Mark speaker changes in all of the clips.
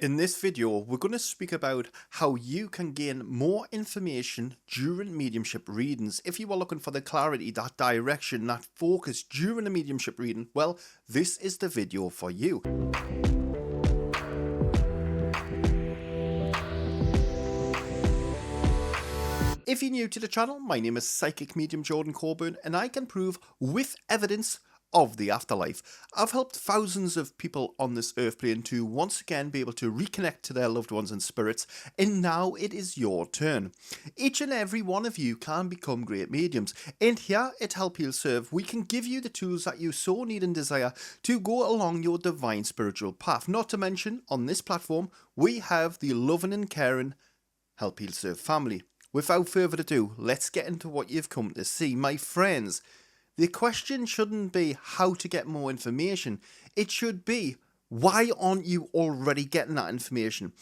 Speaker 1: In this video, we're going to speak about how you can gain more information during mediumship readings. If you are looking for the clarity, that direction, that focus during a mediumship reading, well, this is the video for you. If you're new to the channel, my name is Psychic Medium Jordan Coburn, and I can prove with evidence of the afterlife. I've helped thousands of people on this earth plane to once again be able to reconnect to their loved ones and spirits, and now it is your turn. Each and every one of you can become great mediums, and here at Help Heal Serve we can give you the tools that you so need and desire to go along your divine spiritual path. Not to mention, on this platform we have the loving and caring Help Heal Serve family. Without further ado, let's get into what you've come to see. My friends, the question shouldn't be how to get more information. It should be, why aren't you already getting that information?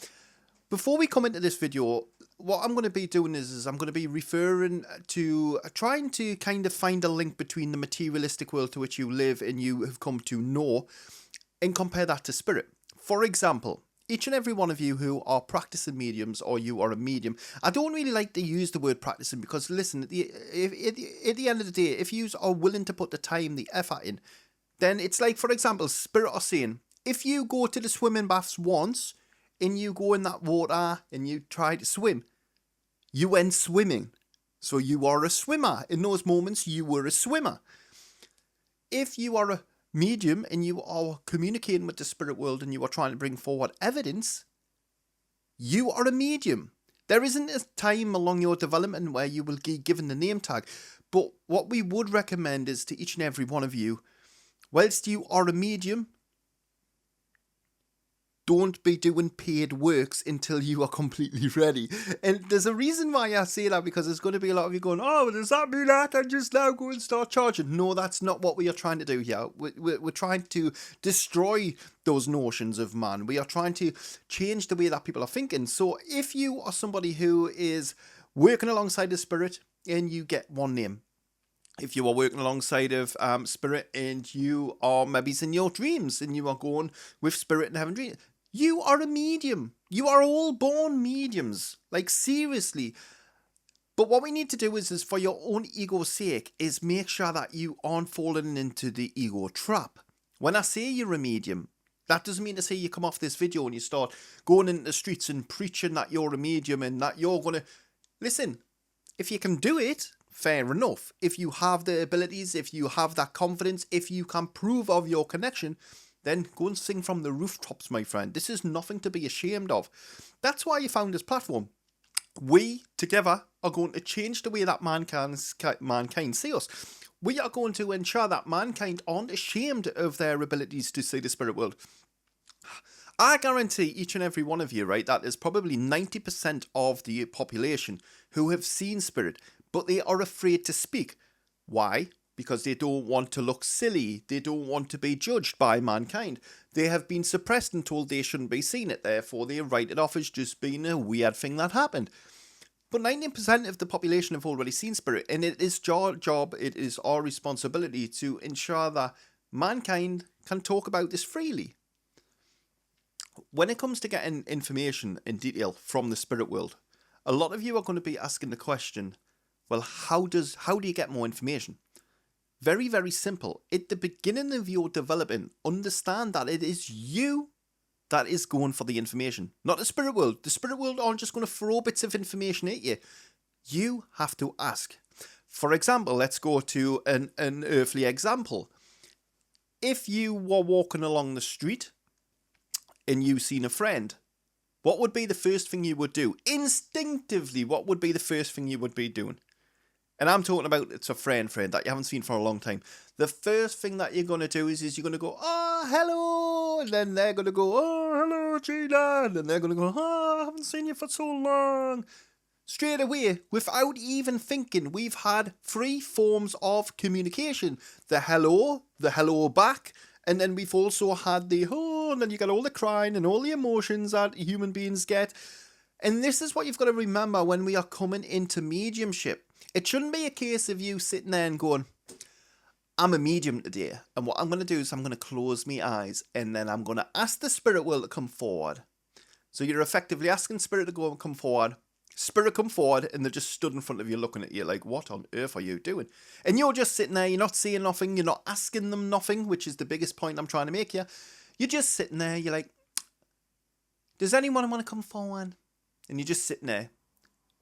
Speaker 1: Before we come into this video, what I'm going to be doing is I'm going to be referring to trying to kind of find a link between the materialistic world to which you live and you have come to know and compare that to spirit. For example, each and every one of you who are practicing mediums or you are a medium, I don't really like to use the word practicing because listen, at the end of the day, if you are willing to put the time, the effort in, then it's like, for example, spirit are saying, if you go to the swimming baths once and you go in that water and you try to swim, you went swimming. So you are a swimmer. In those moments, you were a swimmer. If you are a medium and you are communicating with the spirit world and you are trying to bring forward evidence, you are a medium. There isn't a time along your development where you will be given the name tag, but what we would recommend is to each and every one of you, whilst you are a medium, don't be doing paid works until you are completely ready. And there's a reason why I say that, because there's going to be a lot of you going, oh, does that mean I can just now go and start charging? No, that's not what we are trying to do here. We're trying to destroy those notions of man. We are trying to change the way that people are thinking. So if you are somebody who is working alongside the spirit and you get one name, if you are working alongside of spirit and you are maybe in your dreams and you are going with spirit and having dreams, you are a medium. You are all born mediums. Like, seriously. But what we need to do is for your own ego's sake, is make sure that you aren't falling into the ego trap. When I say you're a medium, that doesn't mean to say you come off this video and you start going into the streets and preaching that you're a medium and that you're going to... Listen, if you can do it, fair enough. If you have the abilities, if you have that confidence, if you can prove of your connection, then go and sing from the rooftops, my friend. This is nothing to be ashamed of. That's why you found this platform. We, together, are going to change the way that mankind see us. We are going to ensure that mankind aren't ashamed of their abilities to see the spirit world. I guarantee each and every one of you, right, that is probably 90% of the population who have seen spirit, but they are afraid to speak. Why? Because they don't want to look silly. They don't want to be judged by mankind. They have been suppressed and told they shouldn't be seen it. Therefore, they write it off as just being a weird thing that happened. But 90% of the population have already seen spirit, and it is our job, it is our responsibility to ensure that mankind can talk about this freely. When it comes to getting information in detail from the spirit world, a lot of you are going to be asking the question, well, how do you get more information? Very, very simple. At the beginning of your development, understand that it is you that is going for the information, not the spirit world. The spirit world aren't just going to throw bits of information at you. You have to ask. For example, let's go to an earthly example. If you were walking along the street and you seen a friend, what would be the first thing you would do? Instinctively, what would be the first thing you would be doing? And I'm talking about, it's a friend that you haven't seen for a long time. The first thing that you're going to do is you're going to go, oh, hello. And then they're going to go, oh, hello, Gina. And then they're going to go, oh, I haven't seen you for so long. Straight away, without even thinking, we've had 3 forms of communication. The hello back. And then we've also had the, oh, and then you get all the crying and all the emotions that human beings get. And this is what you've got to remember when we are coming into mediumship. It shouldn't be a case of you sitting there and going, I'm a medium today, and what I'm going to do is I'm going to close my eyes and then I'm going to ask the spirit world to come forward. So you're effectively asking Spirit to go and come forward. Spirit come forward, and they're just stood in front of you looking at you like, what on earth are you doing? And you're just sitting there, you're not saying nothing, you're not asking them nothing, which is the biggest point I'm trying to make here. You're just sitting there, you're like, does anyone want to come forward? And you're just sitting there.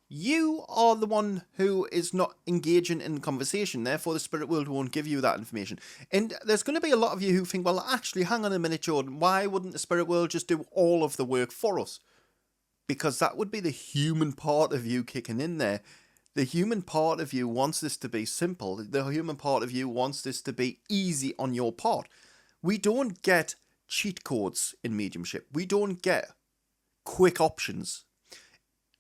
Speaker 1: You are the one who is not engaging in conversation, therefore the spirit world won't give you that information. And there's going to be a lot of you who think, well, actually, hang on a minute, Jordan, why wouldn't the spirit world just do all of the work for us? Because that would be the human part of you kicking in there. The human part of you wants this to be simple. The human part of you wants this to be easy on your part. We don't get cheat codes in mediumship. We don't get quick options.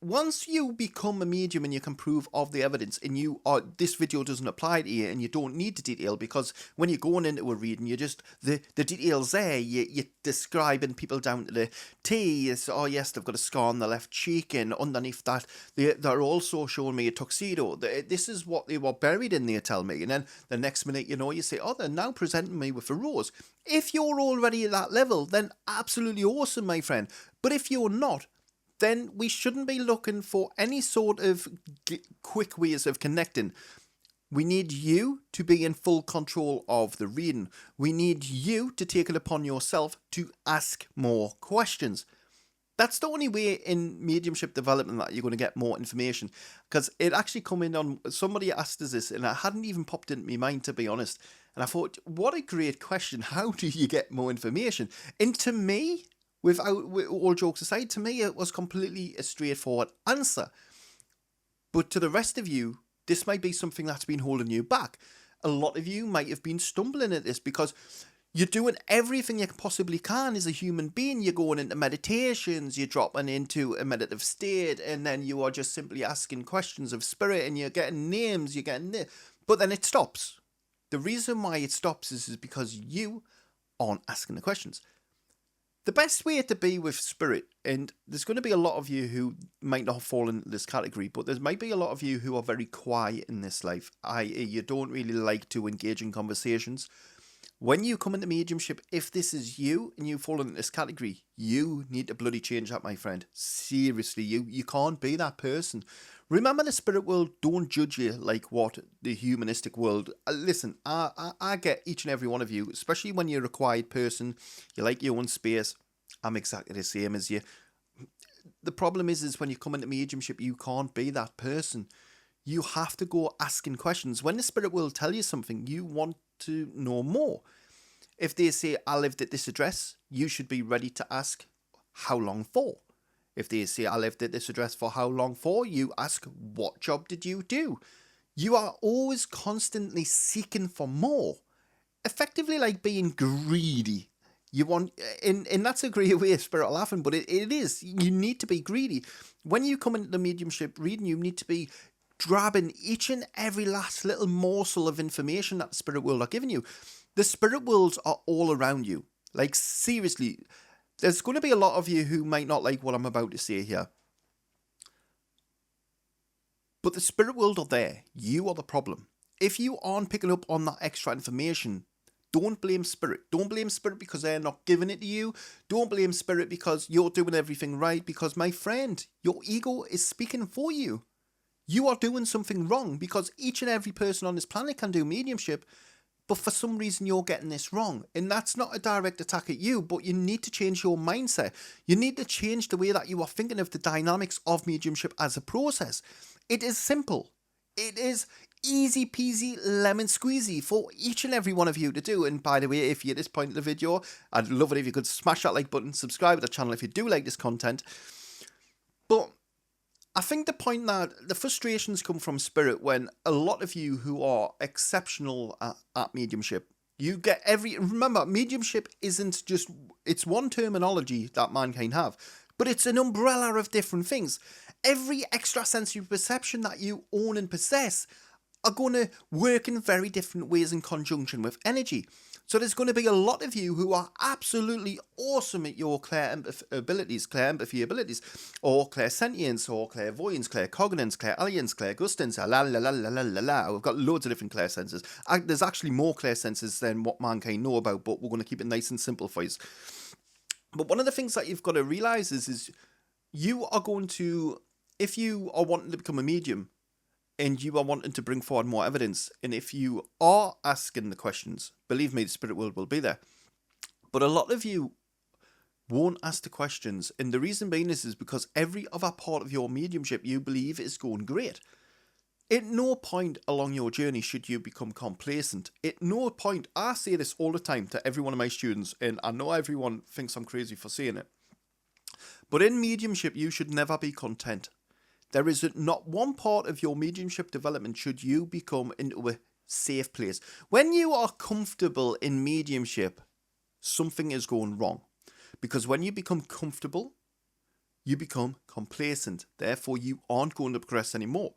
Speaker 1: Once you become a medium and you can prove of the evidence, and you are, this video doesn't apply to you and you don't need the detail, because when you're going into a reading, you just, the details there, you're describing people down to the T. It's, oh yes, they've got a scar on the left cheek, and underneath that they're also showing me a tuxedo. This is what they were buried in, they tell me. And then the next minute, you know, you say, oh, they're now presenting me with a rose. If you're already at that level, then absolutely awesome, my friend. But if you're not, then we shouldn't be looking for any sort of quick ways of connecting. We need you to be in full control of the reading. We need you to take it upon yourself to ask more questions. That's the only way in mediumship development that you're going to get more information. Because it actually come in on, somebody asked us this, and it hadn't even popped into my mind, to be honest. And I thought, what a great question. How do you get more information? And to me, with all jokes aside, to me, it was completely a straightforward answer. But to the rest of you, this might be something that's been holding you back. A lot of you might have been stumbling at this because you're doing everything you possibly can as a human being. You're going into meditations, you're dropping into a meditative state, and then you are just simply asking questions of spirit, and you're getting names, you're getting this. But then it stops. The reason why it stops is because you aren't asking the questions. The best way to be with spirit, and there's going to be a lot of you who might not fall into this category, but there might be a lot of you who are very quiet in this life, i.e. you don't really like to engage in conversations. When you come into mediumship, if this is you and you fall into this category, you need to bloody change that, my friend. Seriously, you can't be that person. Remember, the spirit world don't judge you like what the humanistic world. Listen, I get each and every one of you, especially when you're a quiet person, you like your own space. I'm exactly the same as you. The problem is when you come into mediumship, you can't be that person. You have to go asking questions. When the spirit world tell you something, you want to know more. If they say, I lived at this address, you should be ready to ask, how long for? If they say, I lived at this address for how long for, you ask, what job did you do? You are always constantly seeking for more. Effectively like being greedy. You want, and that's a great way of spirit laughing, but it is. You need to be greedy. When you come into the mediumship reading, you need to be grabbing each and every last little morsel of information that the spirit world are giving you. The spirit worlds are all around you. Like, seriously, there's going to be a lot of you who might not like what I'm about to say here. But the spirit world are there. You are the problem. If you aren't picking up on that extra information, don't blame spirit. Don't blame spirit because they're not giving it to you. Don't blame spirit because you're doing everything right. Because, my friend, your ego is speaking for you. You are doing something wrong, because each and every person on this planet can do mediumship, but for some reason you're getting this wrong. And that's not a direct attack at you, but you need to change your mindset. You need to change the way that you are thinking of the dynamics of mediumship as a process. It is simple. It is easy peasy lemon squeezy for each and every one of you to do. And by the way, if you're at this point in the video, I'd love it if you could smash that like button, subscribe to the channel if you do like this content. But I think the point that the frustrations come from spirit when a lot of you who are exceptional at mediumship, you get remember, mediumship isn't just, it's one terminology that mankind have, but it's an umbrella of different things. Every extrasensory perception that you own and possess are going to work in very different ways in conjunction with energy. So there's going to be a lot of you who are absolutely awesome at your clairempathy abilities, or clairsentience, or clairvoyance, claircognizance, clairalience, clairgustance, la la la la la la la. We've got loads of different clairsenses. There's actually more clairsenses than what mankind know about, but we're going to keep it nice and simple for you. But one of the things that you've got to realize is you are going to, if you are wanting to become a medium and you are wanting to bring forward more evidence, and if you are asking the questions, believe me, the spirit world will be there. But a lot of you won't ask the questions. And the reason being is because every other part of your mediumship you believe is going great. At no point along your journey should you become complacent. At no point, I say this all the time to every one of my students, and I know everyone thinks I'm crazy for saying it, but in mediumship you should never be content. There is not one part of your mediumship development should you become into a safe place. When you are comfortable in mediumship, something is going wrong. Because when you become comfortable, you become complacent. Therefore, you aren't going to progress anymore.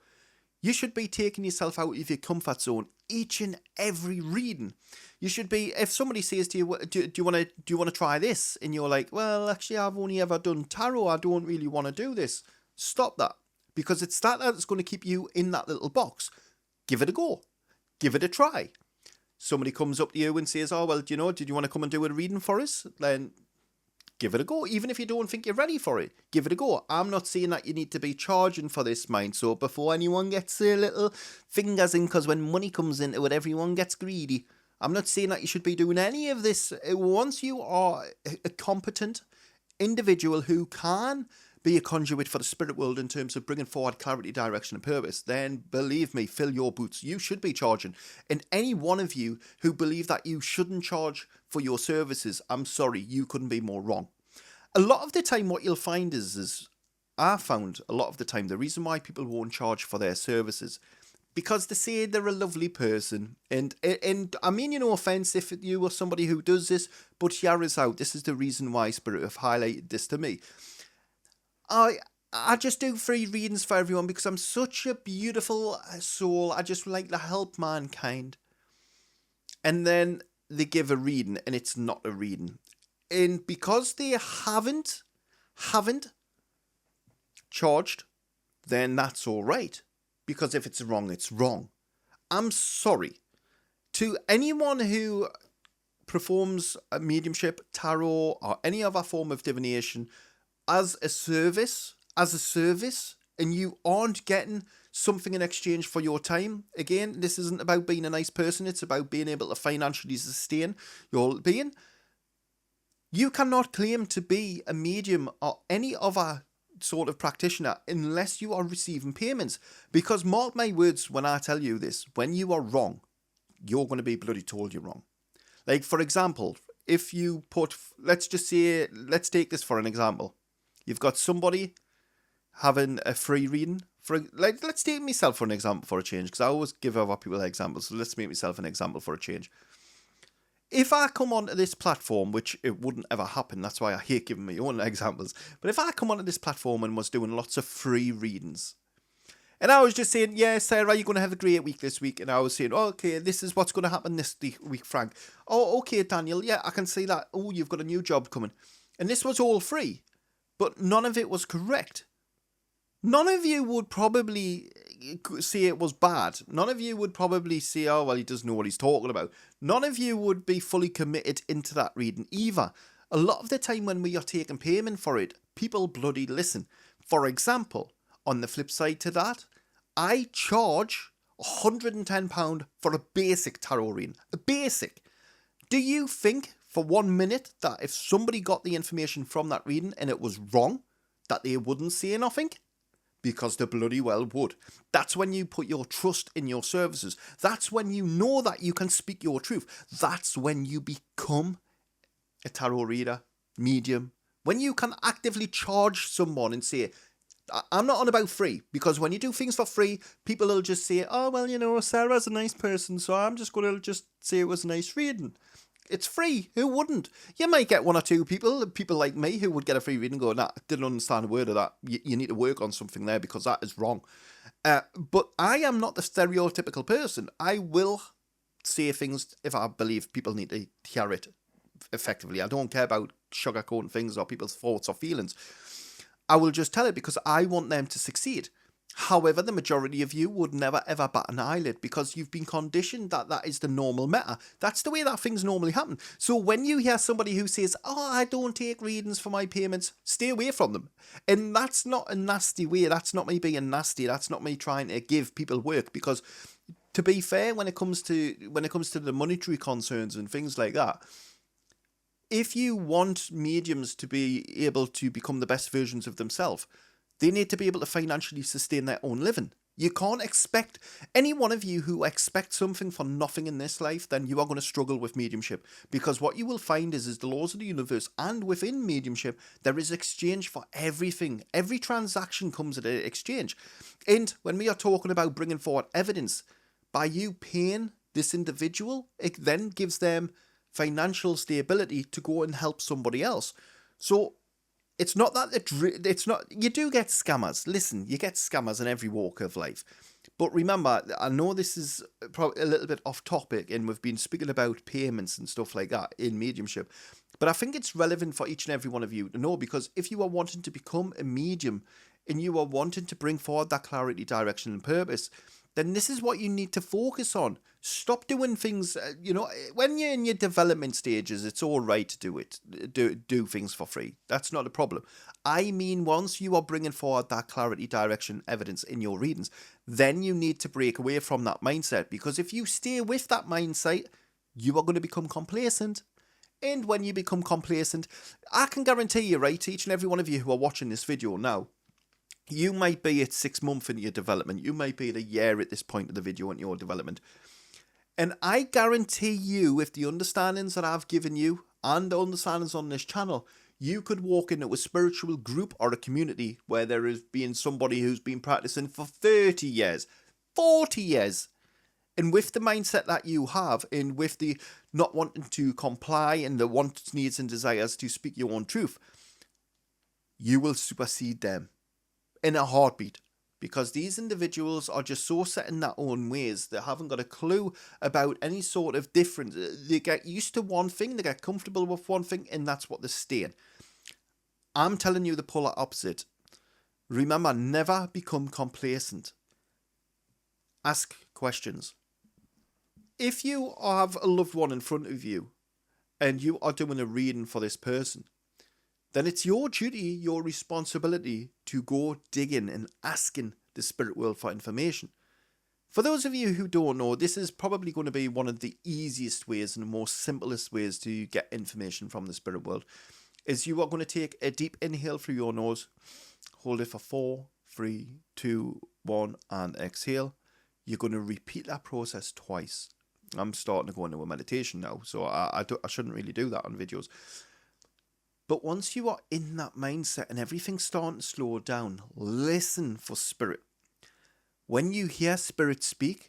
Speaker 1: You should be taking yourself out of your comfort zone each and every reading. You should be, if somebody says to you, do you want to try this? And you're like, well, actually, I've only ever done tarot. I don't really want to do this. Stop that. Because it's that's going to keep you in that little box. Give it a go. Give it a try. Somebody comes up to you and says, oh, well, did you want to come and do a reading for us? Then give it a go. Even if you don't think you're ready for it, give it a go. I'm not saying that you need to be charging for this, mind. So before anyone gets their little fingers in, because when money comes into it, everyone gets greedy. I'm not saying that you should be doing any of this. Once you are a competent individual who can be a conduit for the spirit world in terms of bringing forward clarity, direction and purpose, then believe me, fill your boots. You should be charging. And any one of you who believe that you shouldn't charge for your services, I'm sorry, you couldn't be more wrong. A lot of the time what you'll find is I found a lot of the time the reason why people won't charge for their services because they say they're a lovely person, and I mean, no offence if you are somebody who does this, but here is out. This is the reason why Spirit have highlighted this to me. I just do free readings for everyone because I'm such a beautiful soul. I just like to help mankind. And then they give a reading and it's not a reading. And because they haven't charged, then that's all right. Because if it's wrong, it's wrong. I'm sorry. To anyone who performs a mediumship, tarot, or any other form of divination as a service, and you aren't getting something in exchange for your time, again, this isn't about being a nice person, it's about being able to financially sustain your being. You cannot claim to be a medium or any other sort of practitioner unless you are receiving payments. Because mark my words when I tell you this, when you are wrong, you're going to be bloody told you're wrong. Like, for example, if you put, let's take this for an example. You've got somebody having a free reading. Let's take myself for an example for a change, because I always give other people examples. So let's make myself an example for a change. If I come onto this platform, which it wouldn't ever happen, that's why I hate giving my own examples. But if I come onto this platform and was doing lots of free readings, and I was just saying, yeah, Sarah, you're going to have a great week this week. And I was saying, oh, okay, this is what's going to happen this week, Frank. Oh, okay, Daniel, yeah, I can see that. Oh, you've got a new job coming. And this was all free. But none of it was correct. None of you would probably say it was bad. None of you would probably say, oh, well, he doesn't know what he's talking about. None of you would be fully committed into that reading either. A lot of the time when we are taking payment for it, people bloody listen. For example, on the flip side to that, I charge £110 for a basic tarot reading. A basic. Do you think for 1 minute that if somebody got the information from that reading and it was wrong, that they wouldn't say nothing? Because they bloody well would. That's when you put your trust in your services. That's when you know that you can speak your truth. That's when you become a tarot reader, medium. When you can actively charge someone and say, I'm not on about free, because when you do things for free, people will just say, oh, well, Sarah's a nice person, so I'm just going to just say it was a nice reading. It's free. Who wouldn't? You might get one or two people like me, who would get a free reading and go, nah, didn't understand a word of that. You need to work on something there because that is wrong. But I am not the stereotypical person. I will say things if I believe people need to hear it effectively. I don't care about sugarcoating things or people's thoughts or feelings. I will just tell it because I want them to succeed. However, the majority of you would never ever bat an eyelid because you've been conditioned that that is the normal meta. That's the way that things normally happen. So when you hear somebody who says, "Oh, I don't take readings for my payments," stay away from them. And that's not a nasty way. That's not me being nasty. That's not me trying to give people work, because to be fair, when it comes to the monetary concerns and things like that, if you want mediums to be able to become the best versions of themselves, they need to be able to financially sustain their own living. You can't expect any one of you who expect something for nothing in this life, then you are going to struggle with mediumship. Because what you will find is the laws of the universe, and within mediumship, there is exchange for everything. Every transaction comes at an exchange. And when we are talking about bringing forward evidence, by you paying this individual, it then gives them financial stability to go and help somebody else. So it's not that it's not, you do get scammers. Listen, you get scammers in every walk of life. But remember, I know this is probably a little bit off topic, and we've been speaking about payments and stuff like that in mediumship, but I think it's relevant for each and every one of you to know, because if you are wanting to become a medium and you are wanting to bring forward that clarity, direction and purpose, then this is what you need to focus on. Stop doing things, when you're in your development stages, it's all right to do things for free. That's not a problem. I mean, once you are bringing forward that clarity, direction, evidence in your readings, then you need to break away from that mindset, because if you stay with that mindset, you are going to become complacent. And when you become complacent, I can guarantee you, right, each and every one of you who are watching this video now, you might be at 6 months into your development. You might be at a year at this point of the video in your development. And I guarantee you, with the understandings that I've given you and the understandings on this channel, you could walk into a spiritual group or a community where there is being somebody who's been practicing for 30 years, 40 years. And with the mindset that you have, and with the not wanting to comply and the wants, needs and desires to speak your own truth, you will supersede them in a heartbeat, because these individuals are just so set in their own ways. They haven't got a clue about any sort of difference. They get used to one thing, they get comfortable with one thing, and that's what they stay in. I'm telling you the polar opposite. Remember, never become complacent. Ask questions. If you have a loved one in front of you and you are doing a reading for this person, then it's your duty, your responsibility to go digging and asking the spirit world for information. For those of you who don't know, this is probably going to be one of the easiest ways and the most simplest ways to get information from the spirit world. Is you are going to take a deep inhale through your nose, hold it for 4, 3, 2, 1, and exhale. You're going to repeat that process twice. I'm starting to go into a meditation now, so I shouldn't really do that on videos. But once you are in that mindset and everything's starting to slow down, listen for spirit. When you hear spirit speak,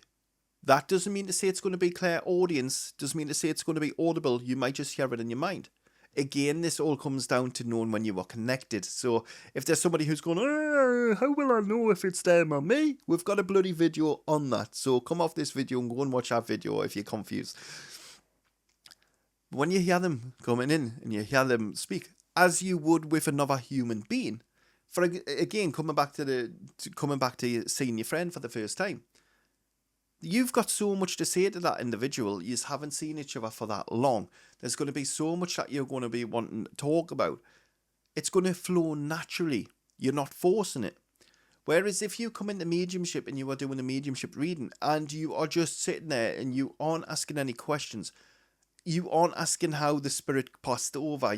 Speaker 1: that doesn't mean to say it's going to be clear audience, doesn't mean to say it's going to be audible. You might just hear it in your mind. Again, this all comes down to knowing when you are connected. So if there's somebody who's going, how will I know if it's them or me? We've got a bloody video on that. So come off this video and go and watch that video if you're confused. When you hear them coming in and you hear them speak, as you would with another human being, for again, coming back to seeing your friend for the first time, you've got so much to say to that individual. You just haven't seen each other for that long. There's going to be so much that you're going to be wanting to talk about. It's going to flow naturally. You're not forcing it. Whereas if you come into mediumship and you are doing a mediumship reading and you are just sitting there and you aren't asking any questions, you aren't asking how the spirit passed over,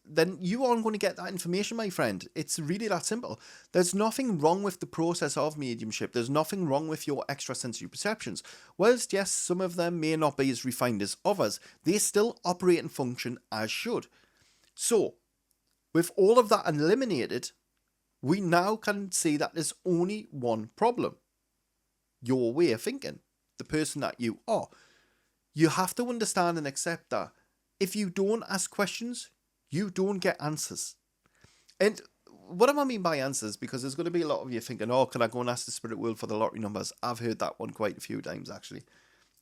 Speaker 1: then you aren't going to get that information, my friend. It's really that simple. There's nothing wrong with the process of mediumship. There's nothing wrong with your extrasensory perceptions. Whilst, yes, some of them may not be as refined as others, they still operate and function as should. So, with all of that eliminated, we now can see that there's only one problem. Your way of thinking. The person that you are. You have to understand and accept that if you don't ask questions, you don't get answers. And what do I mean by answers? Because there's going to be a lot of you thinking, oh, can I go and ask the spirit world for the lottery numbers? I've heard that one quite a few times, actually.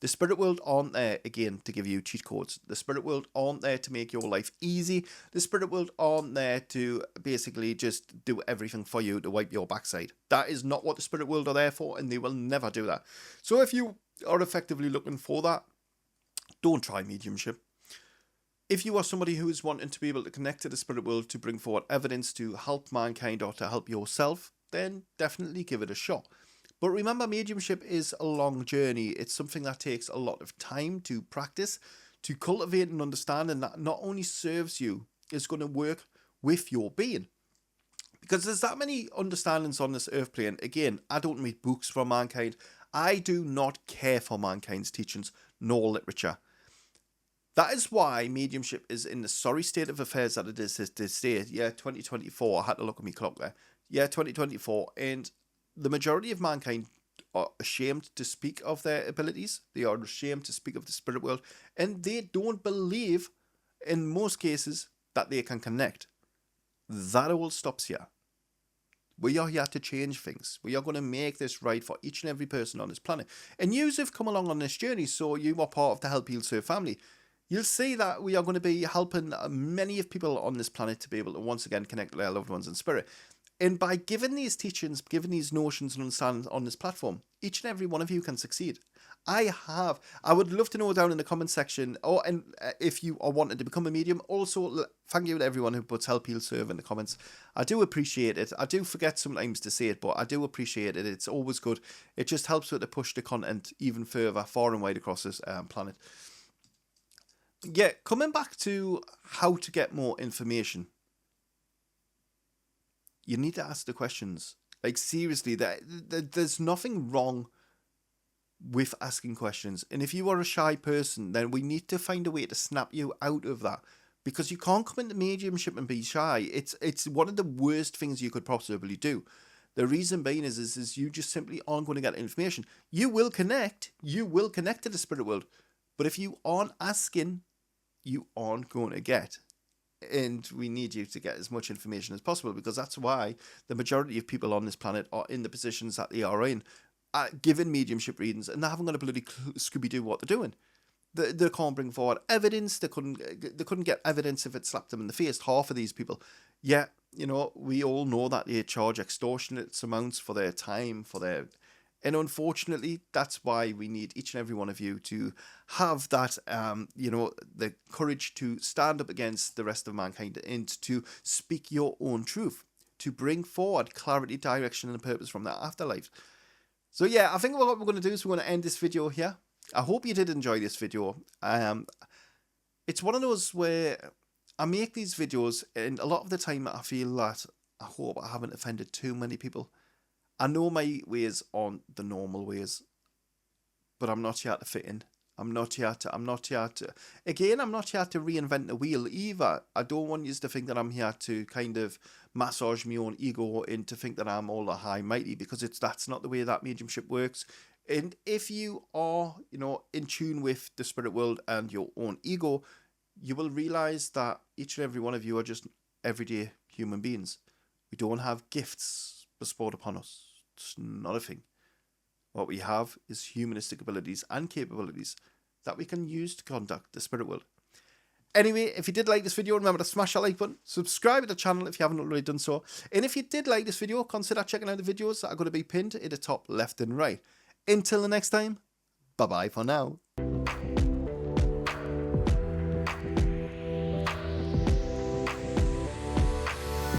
Speaker 1: The spirit world aren't there, again, to give you cheat codes. The spirit world aren't there to make your life easy. The spirit world aren't there to basically just do everything for you to wipe your backside. That is not what the spirit world are there for, and they will never do that. So if you are effectively looking for that, don't try mediumship. If you are somebody who is wanting to be able to connect to the spirit world to bring forward evidence to help mankind or to help yourself, then definitely give it a shot. But remember, mediumship is a long journey. It's something that takes a lot of time to practice, to cultivate and understand, and that not only serves you, it's going to work with your being. Because there's that many understandings on this earth plane. Again, I don't read books from mankind. I do not care for mankind's teachings nor literature. That is why mediumship is in the sorry state of affairs that it is this day. Yeah, 2024. I had to look at my clock there. Yeah, 2024. And the majority of mankind are ashamed to speak of their abilities. They are ashamed to speak of the spirit world. And they don't believe, in most cases, that they can connect. That all stops here. We are here to change things. We are going to make this right for each and every person on this planet. And you have come along on this journey, so you are part of the Help Heal Serve family. You'll see that we are going to be helping many of people on this planet to be able to once again connect with their loved ones in spirit. And by giving these teachings, giving these notions and understandings on this platform, each and every one of you can succeed. I would love to know down in the comment section, and if you are wanting to become a medium, also thank you to everyone who puts Help Heal Serve in the comments. I do appreciate it. I do forget sometimes to say it, but I do appreciate it. It's always good. It just helps with to push the content even further, far and wide across this planet. Yeah, coming back to how to get more information. You need to ask the questions. Like, seriously, there's nothing wrong with asking questions. And if you are a shy person, then we need to find a way to snap you out of that. Because you can't come into mediumship and be shy. It's one of the worst things you could possibly do. The reason being is you just simply aren't going to get information. You will connect to the spirit world. But if you aren't asking, you aren't going to get. And we need you to get as much information as possible, because that's why the majority of people on this planet are in the positions that they are in, given mediumship readings, and they haven't got a bloody Scooby-Doo what they're doing. They can't bring forward evidence. They couldn't get evidence if it slapped them in the face. Half of these people. Yeah, we all know that they charge extortionate amounts for their time, and unfortunately, that's why we need each and every one of you to have that, the courage to stand up against the rest of mankind and to speak your own truth, to bring forward clarity, direction, and purpose from that afterlife. So yeah, I think what we're going to do is we're going to end this video here. I hope you did enjoy this video. It's one of those where I make these videos, and a lot of the time I feel that I hope I haven't offended too many people. I know my ways aren't the normal ways, but I'm not here to fit in. I'm not here to reinvent the wheel either. I don't want you to think that I'm here to kind of massage my own ego and to think that I'm all the high mighty, because that's not the way that mediumship works. And if you are, in tune with the spirit world and your own ego, you will realize that each and every one of you are just everyday human beings. We don't have gifts bestowed upon us. It's not a thing. What we have is humanistic abilities and capabilities that we can use to conduct the spirit world. Anyway, if you did like this video, remember to smash that like button, subscribe to the channel if you haven't already done so, and if you did like this video, consider checking out the videos that are going to be pinned in the top left and right. Until the next time, bye bye for now.